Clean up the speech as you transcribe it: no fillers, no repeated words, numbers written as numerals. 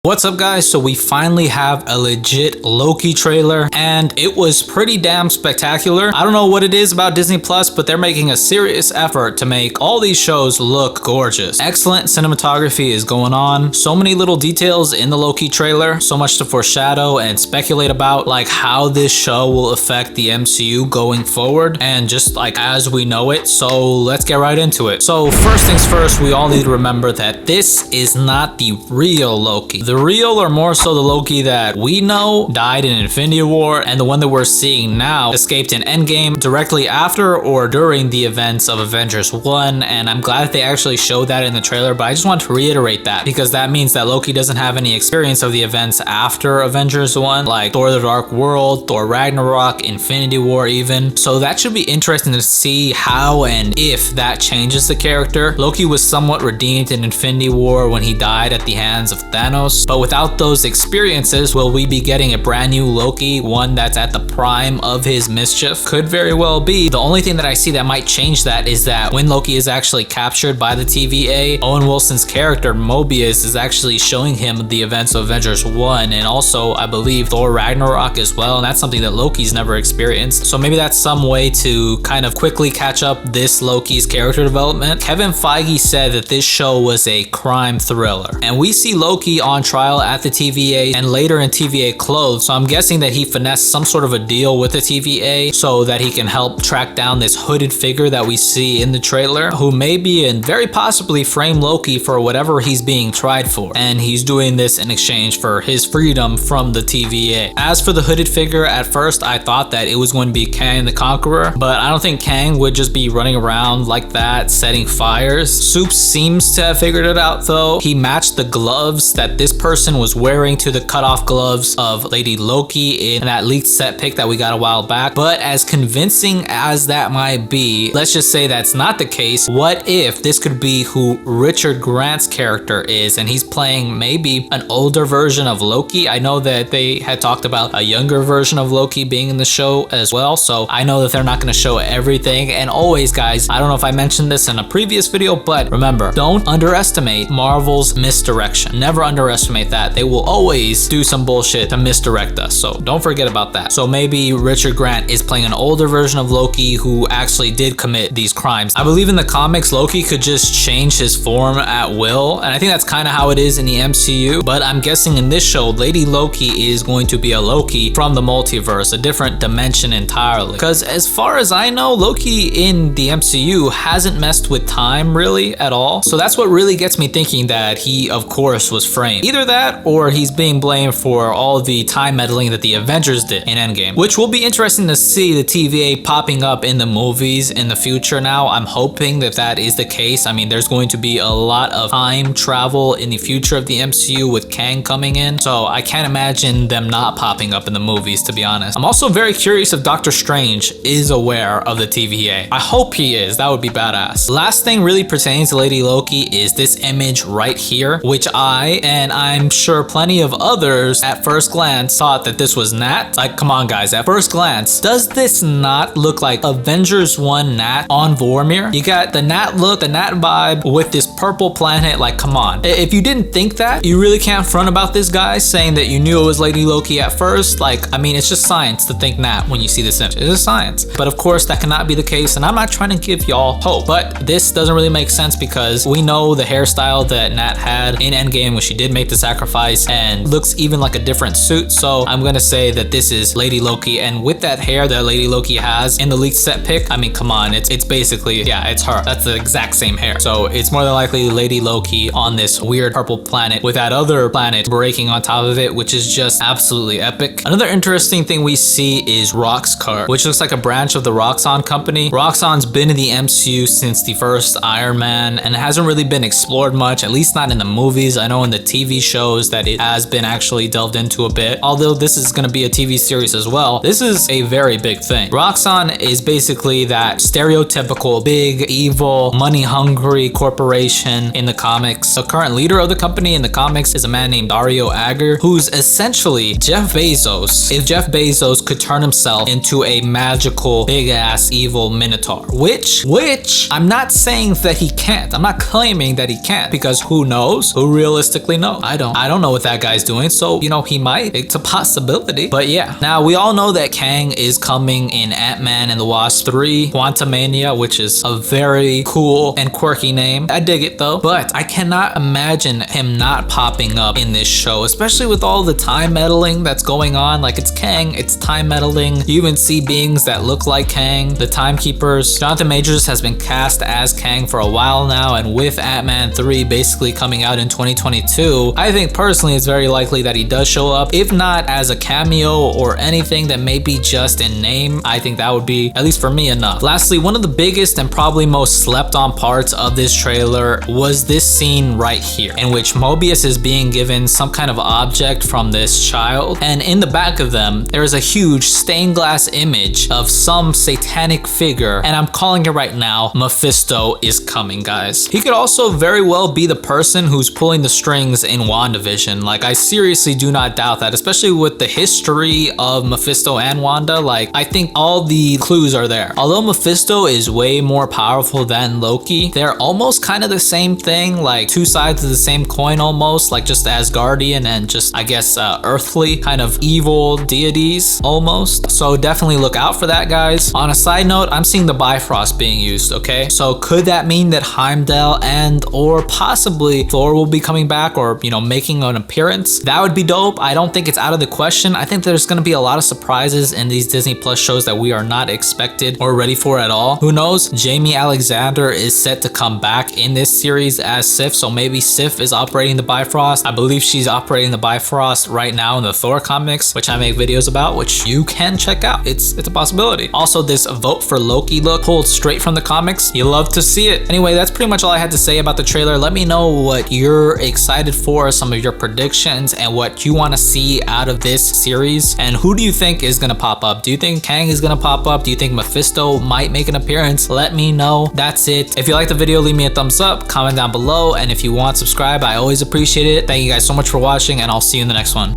What's up guys? So we finally have a legit Loki trailer and it was pretty damn spectacular. I don't know what it is about Disney Plus, but they're making a serious effort to make all these shows look gorgeous. Excellent cinematography is going on. So many little details in the Loki trailer, so much to foreshadow and speculate about, like how this show will affect the MCU going forward and just like as we know it. So let's get right into it. So first things first, we all need to remember that this is not the real Loki. The real, or more so the Loki that we know, died in Infinity War, and the one that we're seeing now escaped in Endgame directly after or during the events of Avengers 1, and I'm glad that they actually showed that in the trailer, but I just want to reiterate that because that means that Loki doesn't have any experience of the events after Avengers 1, like Thor the Dark World, Thor Ragnarok, Infinity War even. So that should be interesting to see how and if that changes the character. Loki was somewhat redeemed in Infinity War when he died at the hands of Thanos, but without those experiences, will we be getting a brand new Loki, one that's at the prime of his mischief? Could very well be. The only thing that I see that might change that is that when Loki is actually captured by the TVA, Owen Wilson's character Mobius is actually showing him the events of Avengers 1 and also I believe Thor Ragnarok as well, and that's something that Loki's never experienced. So maybe that's some way to kind of quickly catch up this Loki's character development. Kevin Feige said that this show was a crime thriller, and we see Loki on trial at the TVA and later in TVA clothes, so I'm guessing that he finessed some sort of a deal with the TVA so that he can help track down this hooded figure that we see in the trailer, who may be and very possibly frame Loki for whatever he's being tried for, and he's doing this in exchange for his freedom from the TVA. As for the hooded figure, at first I thought that it was going to be Kang the Conqueror, but I don't think Kang would just be running around like that setting fires. Soups seems to have figured it out though. He matched the gloves that this person was wearing to the cut-off gloves of Lady Loki in that leaked set pic that we got a while back. But as convincing as that might be, let's just say that's not the case. What if this could be who Richard Grant's character is, and he's playing maybe an older version of Loki? I know that they had talked about a younger version of Loki being in the show as well, so I know that they're not going to show everything. And always guys, I don't know if I mentioned this in a previous video, but remember, don't underestimate Marvel's misdirection. Never underestimate that. They will always do some bullshit to misdirect us, so don't forget about that. So maybe Richard Grant is playing an older version of Loki who actually did commit these crimes. I believe in the comics Loki could just change his form at will, and I think that's kind of how it is in the MCU, but I'm guessing in this show Lady Loki is going to be a Loki from the multiverse, a different dimension entirely, because as far as I know, Loki in the MCU hasn't messed with time really at all. So that's what really gets me thinking that he of course was framed. Either that or he's being blamed for all the time meddling that the Avengers did in Endgame, which will be interesting to see the TVA popping up in the movies in the future. Now I'm hoping that that is the case. I mean, there's going to be a lot of time travel in the future of the MCU with Kang coming in, so I can't imagine them not popping up in the movies, to be honest. I'm also very curious if Doctor Strange is aware of the TVA. I hope he is. That would be badass. Last thing really pertaining to Lady Loki is this image right here, which I, and I'm sure plenty of others at first glance, thought that this was Nat. Like, come on guys, at first glance, does this not look like Avengers 1 Nat on Vormir? You got the Nat look, the Nat vibe with this purple planet. Like, come on. If you didn't think that, you really can't front about this guy saying that you knew it was Lady Loki at first. Like, I mean, it's just science to think Nat when you see this image. It's just science. But of course, that cannot be the case, and I'm not trying to give y'all hope, but this doesn't really make sense because we know the hairstyle that Nat had in Endgame when she did make the sacrifice and looks even like a different suit. So I'm gonna say that this is Lady Loki, and with that hair that Lady Loki has in the leaked set pic, I mean, come on, it's basically, yeah, it's her. That's the exact same hair. So it's more than likely Lady Loki on this weird purple planet with that other planet breaking on top of it, which is just absolutely epic. Another interesting thing we see is Roxxcart, which looks like a branch of the Roxxon company. Roxxon's been in the MCU since the first Iron Man and hasn't really been explored much, at least not in the movies. I know in the TV shows that it has been actually delved into a bit, although this is going to be a TV series as well. This is a very big thing. Roxxon is basically that stereotypical big, evil, money-hungry corporation in the comics. The current leader of the company in the comics is a man named Dario Agger, who's essentially Jeff Bezos if Jeff Bezos could turn himself into a magical, big-ass, evil minotaur, which I'm not saying that he can't. I'm not claiming that he can't, because who knows? Who realistically knows? I don't know what that guy's doing. So, you know, he might. It's a possibility. But yeah, now we all know that Kang is coming in Ant-Man and the Wasp 3 Quantumania, which is a very cool and quirky name. I dig it though. But I cannot imagine him not popping up in this show, especially with all the time meddling that's going on. Like, it's Kang, it's time meddling. You even see beings that look like Kang, the Timekeepers. Jonathan Majors has been cast as Kang for a while now, and with Ant-Man 3 basically coming out in 2022, I think personally it's very likely that he does show up. If not as a cameo or anything, that may be just in name. I think that would be, at least for me, enough. Lastly, one of the biggest and probably most slept on parts of this trailer was this scene right here, in which Mobius is being given some kind of object from this child, and in the back of them there is a huge stained glass image of some satanic figure, and I'm calling it right now, Mephisto is coming, guys. He could also very well be the person who's pulling the strings in WandaVision. Like, I seriously do not doubt that, especially with the history of Mephisto and Wanda. Like, I think all the clues are there. Although Mephisto is way more powerful than Loki, they're almost kind of the same thing, like two sides of the same coin almost, like just Asgardian and just, I guess, earthly kind of evil deities almost. So definitely look out for that, guys. On a side note, I'm seeing the Bifrost being used, okay? So could that mean that Heimdall and or possibly Thor will be coming back, or, you know, making an appearance? That would be dope. I don't think it's out of the question. I think there's going to be a lot of surprises in these Disney Plus shows that we are not expected or ready for at all. Who knows? Jamie Alexander is set to come back in this series as Sif, so maybe Sif is operating the Bifrost. I believe she's operating the Bifrost right now in the Thor comics, which I make videos about, which you can check out. It's a possibility. Also, this vote for Loki look pulled straight from the comics. You love to see it. Anyway, that's pretty much all I had to say about the trailer. Let me know what you're excited for, some of your predictions, and what you want to see out of this series. And who do you think is going to pop up? Do you think Kang is going to pop up? Do you think Mephisto might make an appearance? Let me know. That's it. If you like the video, leave me a thumbs up, comment down below, and if you want, subscribe. I always appreciate it. Thank you guys so much for watching, and I'll see you in the next one.